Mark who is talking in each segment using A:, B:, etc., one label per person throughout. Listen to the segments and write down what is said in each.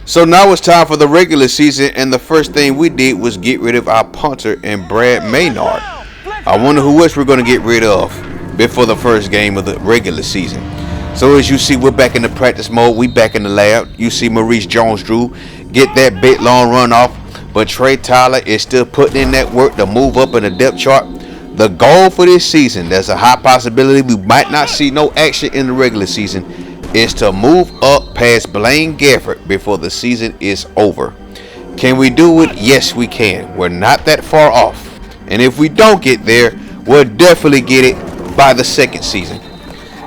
A: So now it's time for the regular season, and the first thing we did was get rid of our punter and Brad Maynard. I wonder who else we're going to get rid of before the first game of the regular season. So as you see, we're back in the practice mode. We back in the lab. You see Maurice Jones-Drew get that big long run off, but Trey Tyler is still putting in that work to move up in the depth chart. The goal for this season, there's a high possibility we might not see no action in the regular season, is to move up past Blaine Gabbert before the season is over. Can we do it? Yes, we can. We're not that far off. And if we don't get there, we'll definitely get it by the second season.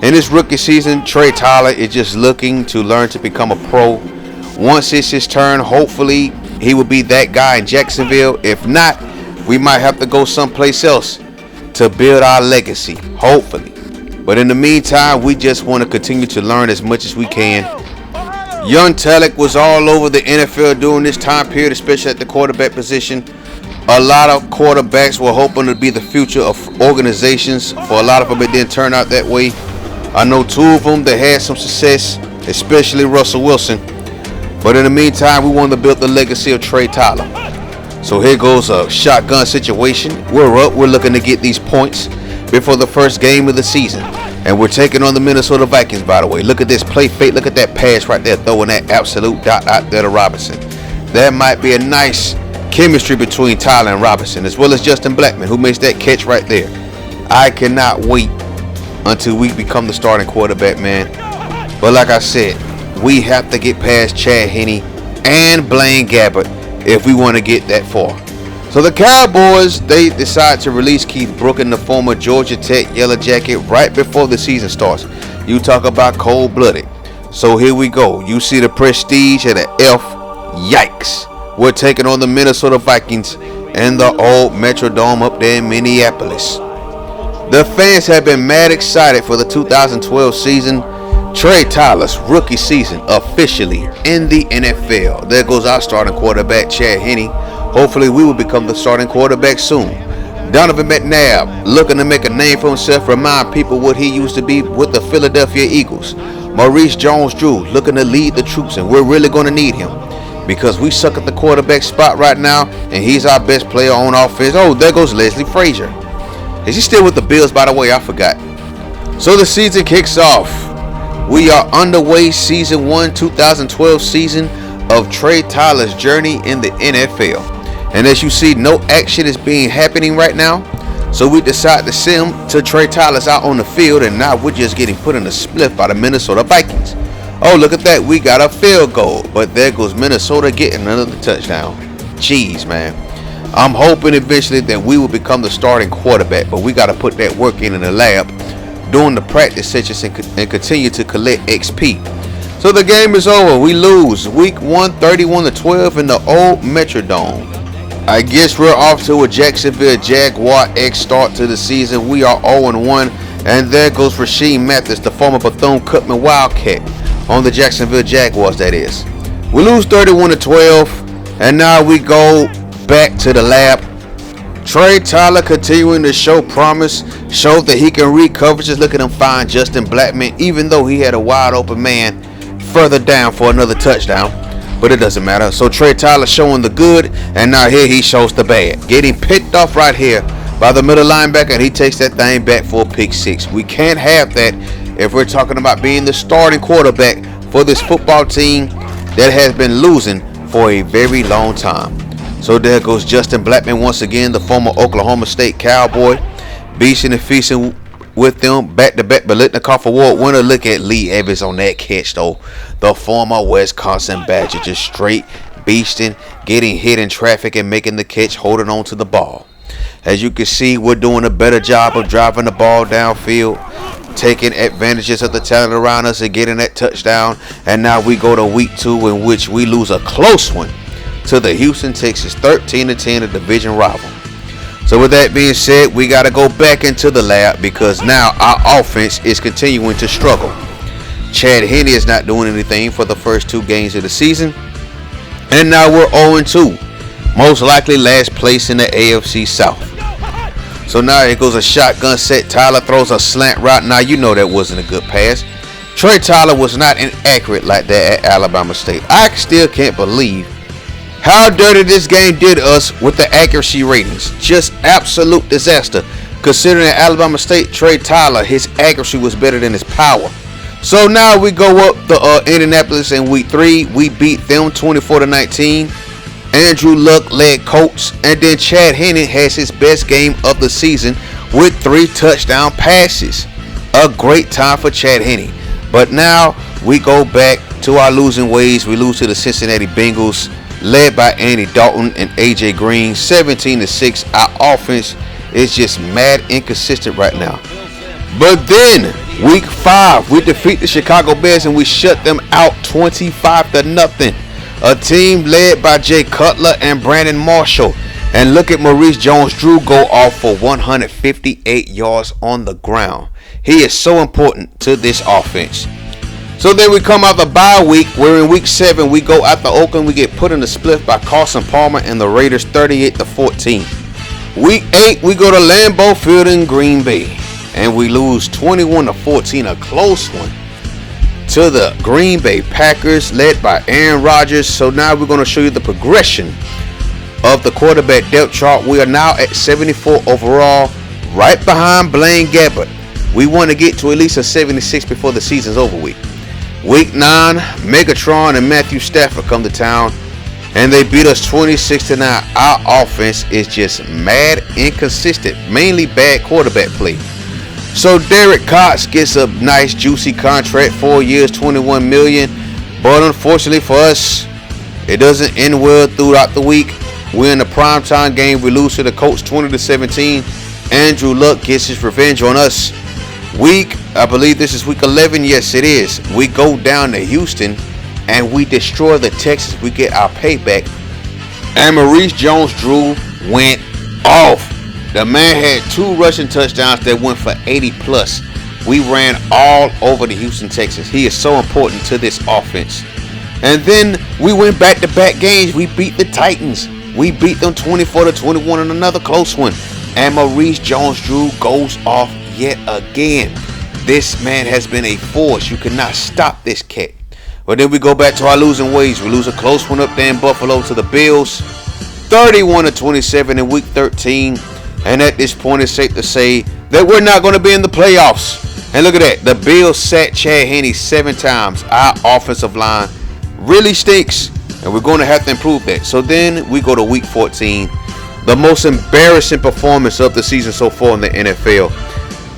A: In this rookie season, Trey Tyler is just looking to learn to become a pro. Once it's his turn, hopefully he will be that guy in Jacksonville. If not, we might have to go someplace else to build our legacy, hopefully. But in the meantime, we just want to continue to learn as much as we can. Young talent was all over the NFL during this time period, especially at the quarterback position. A lot of quarterbacks were hoping to be the future of organizations. For a lot of them, it didn't turn out that way. I know two of them that had some success, especially Russell Wilson. But in the meantime, we want to build the legacy of Trey Tyler. So here goes a shotgun situation. We're up. We're looking to get these points before the first game of the season. And we're taking on the Minnesota Vikings, by the way. Look at this play fake. Look at that pass right there, throwing that absolute dot out there to Robinson. That might be a nice chemistry between Tyler and Robinson, as well as Justin Blackman, who makes that catch right there. I cannot wait until we become the starting quarterback, man. But like I said, we have to get past Chad Henne and Blaine Gabbert if we want to get that far. So the Cowboys, they decide to release Keith Brooken, the former Georgia Tech Yellow Jacket, right before the season starts. You talk about cold-blooded. So here we go. You see the prestige of the F. Yikes. We're taking on the Minnesota Vikings and the old Metrodome up there in Minneapolis. The fans have been mad excited for the 2012 season. Trey Tyler's rookie season officially in the NFL. There goes our starting quarterback, Chad Henne. Hopefully we will become the starting quarterback soon. Donovan McNabb looking to make a name for himself, remind people what he used to be with the Philadelphia Eagles. Maurice Jones-Drew looking to lead the troops, and we're really going to need him because we suck at the quarterback spot right now, and he's our best player on offense. Oh, there goes Leslie Frazier. Is he still with the Bills, by the way? I forgot. So the season kicks off. We are underway, season 1, 2012 season of Trey Tyler's journey in the NFL. And as you see, no action is happening right now. So we decide to send him to Trey Tyler's out on the field, and now we're just getting put in a split by the Minnesota Vikings. Oh, look at that. We got a field goal. But there goes Minnesota getting another touchdown. Jeez, man. I'm hoping eventually that we will become the starting quarterback, but we got to put that work in the lab during the practice sessions and continue to collect XP. So the game is over. We lose week 1, 31-12 in the old Metrodome. I guess we're off to a Jacksonville Jaguar-X start to the season. We are 0-1, and there goes Rasheed Mathis, the former Bethune-Cookman Wildcat, on the Jacksonville Jaguars, that is. We lose 31-12, and now we go back to the lab. Trey Tyler continuing to show promise, showed that he can read coverages. Look at him find Justin Blackman, even though he had a wide open man further down for another touchdown. But it doesn't matter. So Trey Tyler showing the good, and now here he shows the bad. Getting picked off right here by the middle linebacker, and he takes that thing back for a pick six. We can't have that if we're talking about being the starting quarterback for this football team that has been losing for a very long time. So there goes Justin Blackman once again, the former Oklahoma State Cowboy, beasting and feasting with them back-to-back Biletnikoff Award winner. Look at Lee Evans on that catch, though. The former Wisconsin Badger just straight beasting, getting hit in traffic and making the catch, holding on to the ball. As you can see, we're doing a better job of driving the ball downfield, taking advantages of the talent around us and getting that touchdown. And now we go to week 2, in which we lose a close one to the Houston Texans, 13-10, a division rival. So with that being said, we got to go back into the lab because now our offense is continuing to struggle. Chad Henne is not doing anything for the first 2 games of the season. And now we're 0-2. Most likely last place in the AFC South. So now here goes a shotgun set. Tyler throws a slant route. Now you know that wasn't a good pass. Trey Tyler was not inaccurate like that at Alabama State. I still can't believe how dirty this game did us with the accuracy ratings. Just absolute disaster. Considering at Alabama State, Trey Tyler, his accuracy was better than his power. So now we go up to Indianapolis in week 3. We beat them 24-19. Andrew Luck led Colts, and then Chad Henne has his best game of the season with 3 touchdown passes. A great time for Chad Henne. But now we go back to our losing ways. We lose to the Cincinnati Bengals, led by Andy Dalton and AJ Green, 17-6. Our offense is just mad inconsistent right now. But then week 5, we defeat the Chicago Bears and we shut them out 25-0. A team led by Jay Cutler and Brandon Marshall. And look at Maurice Jones-Drew go off for 158 yards on the ground. He is so important to this offense. So then we come out the bye week. Where in week 7 we go out to Oakland. We get put in the split by Carson Palmer and the Raiders 38-14. Week 8 we go to Lambeau Field in Green Bay. And we lose 21-14, a close one, to the Green Bay Packers led by Aaron Rodgers. So now we're going to show you the progression of the quarterback depth chart. We are now at 74 overall, right behind Blaine Gabbert. We want to get to at least a 76 before the season's over with. Week 9, Megatron and Matthew Stafford come to town, and they beat us 26-9. Our offense is just mad inconsistent, mainly bad quarterback play. So Derek Cox gets a nice juicy contract, 4 years, $21 million. But unfortunately for us, it doesn't end well throughout the week. We're in the primetime game. We lose to the Colts 20-17. Andrew Luck gets his revenge on us. I believe this is week 11. Yes, it is. We go down to Houston and we destroy the Texans. We get our payback. And Maurice Jones-Drew went off. The man had 2 rushing touchdowns that went for 80+. We ran all over the Houston Texans. He is so important to this offense. And then we went back-to-back games. We beat the Titans. We beat them 24-21 in another close one. And Maurice Jones-Drew goes off yet again. This man has been a force. You cannot stop this cat. But then we go back to our losing ways. We lose a close one up there in Buffalo to the Bills, 31-27 in week 13. And at this point, it's safe to say that we're not going to be in the playoffs. And look at that. The Bills sat Chad Henne 7 times. Our offensive line really stinks, and we're going to have to improve that. So then we go to week 14, the most embarrassing performance of the season so far in the NFL.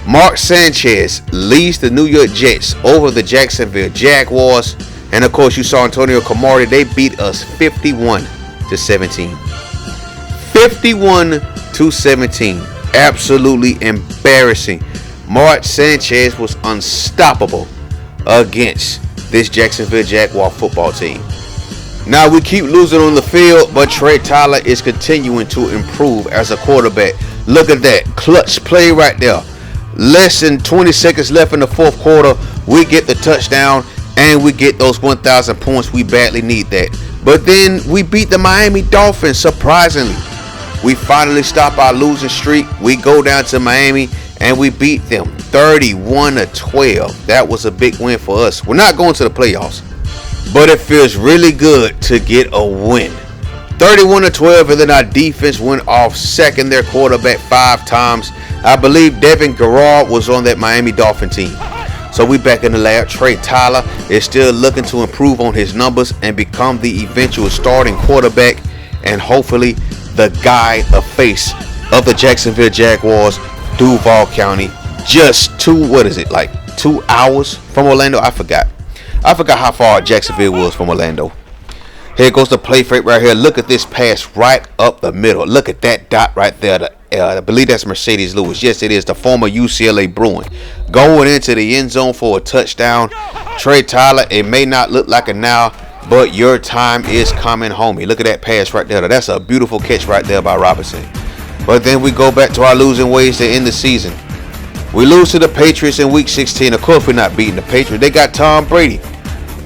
A: Mark Sanchez leads the New York Jets over the Jacksonville Jaguars. And, of course, you saw Antonio Cromartie. They beat us 51-17. 51-17. Absolutely embarrassing. Mark Sanchez was unstoppable against this Jacksonville Jaguar football team. Now we keep losing on the field, but Trey Tyler is continuing to improve as a quarterback. Look at that clutch play right there. Less than 20 seconds left in the fourth quarter. We get the touchdown and we get those 1,000 points. We badly need that. But then we beat the Miami Dolphins, surprisingly. We finally stop our losing streak. We go down to Miami and we beat them 31-12. That was a big win for us. We're not going to the playoffs, but it feels really good to get a win. 31-12, and then our defense went off, sacking their quarterback 5 times. I believe Devin Garrard was on that Miami Dolphin team. So we back in the lab. Trey Tyler is still looking to improve on his numbers and become the eventual starting quarterback, and hopefully the guy, the face of the Jacksonville Jaguars, Duval County. Just 2 hours from Orlando? I forgot how far Jacksonville was from Orlando. Here goes the play fake right here. Look at this pass right up the middle. Look at that dot right there. I believe that's Mercedes Lewis. Yes, it is. The former UCLA Bruin. Going into the end zone for a touchdown. Trey Tyler, it may not look like it now, but your time is coming, homie. Look at that pass right there. That's a beautiful catch right there by Robinson. But then we go back to our losing ways to end the season. We lose to the Patriots in week 16. Of course, we're not beating the Patriots. They got Tom Brady,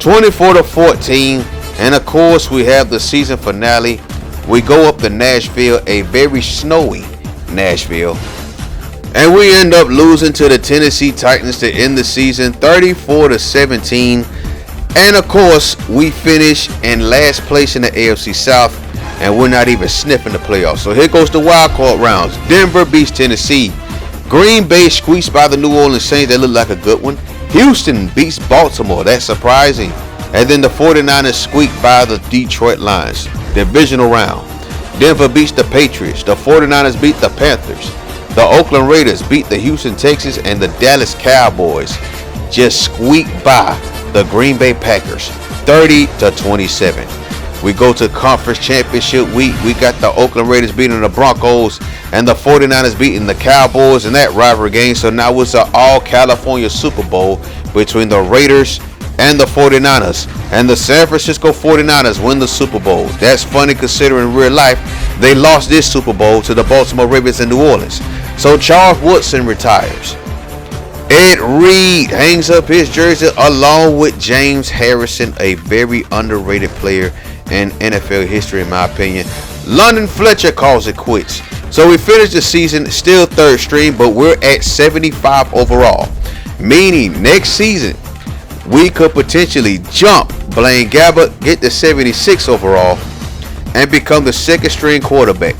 A: 24-14. And of course, we have the season finale. We go up to Nashville, a very snowy Nashville. And we end up losing to the Tennessee Titans to end the season 34-17. And of course, we finish in last place in the AFC South, and we're not even sniffing the playoffs. So here goes the wild card rounds. Denver beats Tennessee. Green Bay squeezed by the New Orleans Saints. That looked like a good one. Houston beats Baltimore. That's surprising. And then the 49ers squeaked by the Detroit Lions. Divisional round. Denver beats the Patriots. The 49ers beat the Panthers. The Oakland Raiders beat the Houston Texans, and the Dallas Cowboys just squeaked by the Green Bay Packers 30-27. We go to Conference Championship week. We got the Oakland Raiders beating the Broncos and the 49ers beating the Cowboys in that rivalry game. So now it's an all-California Super Bowl between the Raiders and the 49ers. And the San Francisco 49ers win the Super Bowl. That's funny considering in real life they lost this Super Bowl to the Baltimore Ravens in New Orleans. So Charles Woodson retires. Ed Reed hangs up his jersey along with James Harrison, a very underrated player in NFL history in my opinion. London Fletcher calls it quits. So we finished the season still third string, but we're at 75 overall. Meaning next season we could potentially jump Blaine Gabbert, get to 76 overall, and become the second string quarterback.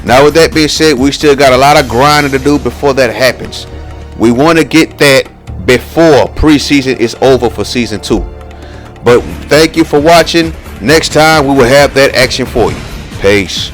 A: Now with that being said, we still got a lot of grinding to do before that happens. We want to get that before preseason is over for season 2. But thank you for watching. Next time we will have that action for you. Peace.